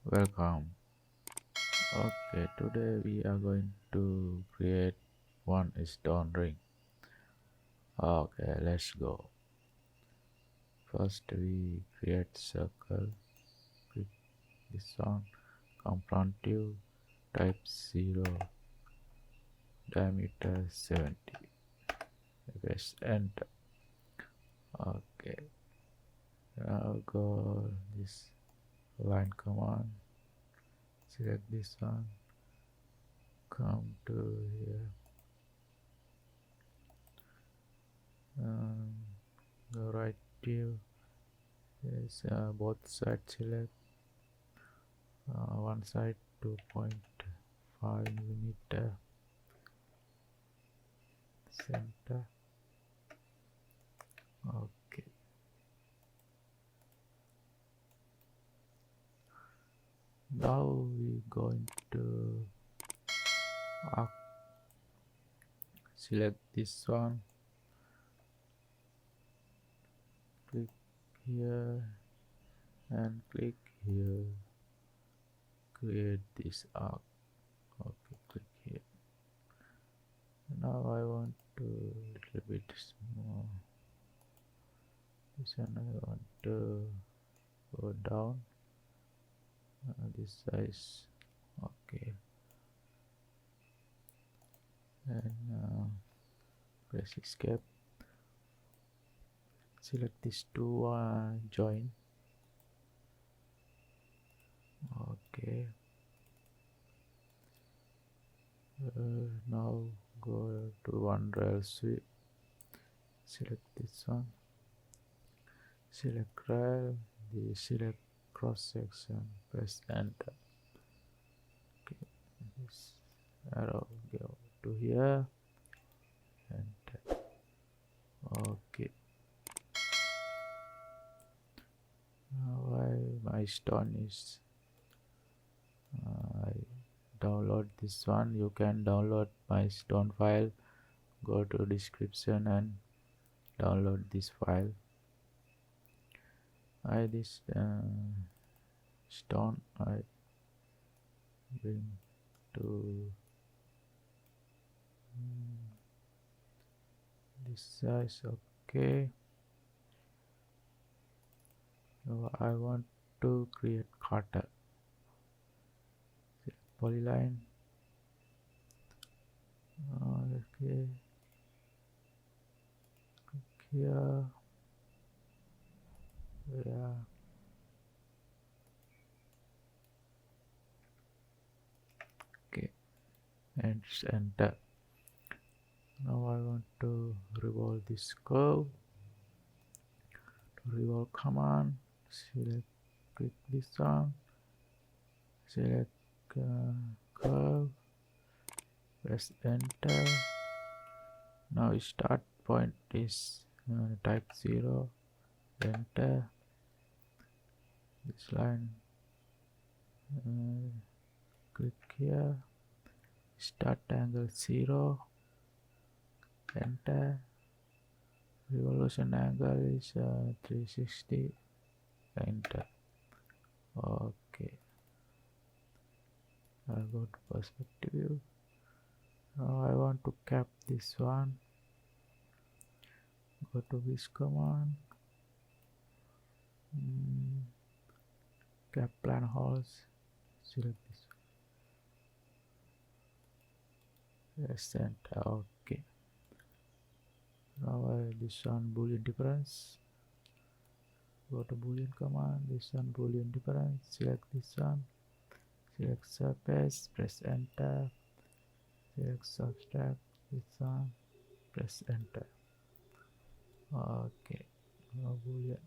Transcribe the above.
Welcome. Okay, today we are going to create one stone ring. Okay, let's go. First we create circle. Click this one. Confrontive type 0. Diameter 70. Press enter. Okay. Now go this line command. Select this one. Come to here. Um, Go right here. Yes, both sides select. One side 2.5 millimeter. Center. Okay. Now we going to select this one. Click here and click here. Create this arc. Okay, click here. Now I want to little bit small. This one I want to go down. This size. Okay. And press escape. Select these two join. Okay. Now go to one rail sweep. Select this one. Select rail. Select cross section. Press enter. Okay. This arrow go to here. Enter. Okay. Now my stone is I download this one. You can download my stone file. Go to description and download this file. This stone I bring to this size. Okay. Now I want to create cutter. Polyline. Okay. Click here. Yeah. Okay. And enter. Now I want to revolve this curve. To revolve command, select, click this one, select curve, press enter. Now start point is type 0, enter. This line, click here, start angle 0, enter. Revolution angle is 360, enter. Okay. I'll go to perspective view. Now I want to cap this one. Go to this command. Cap plan holes. Select this. Yes, enter. Okay. Now this one boolean difference. Go to boolean command. This one boolean difference. Select this one. Select surface. Press enter. Select subtract. This one. Press enter. Okay. Now boolean.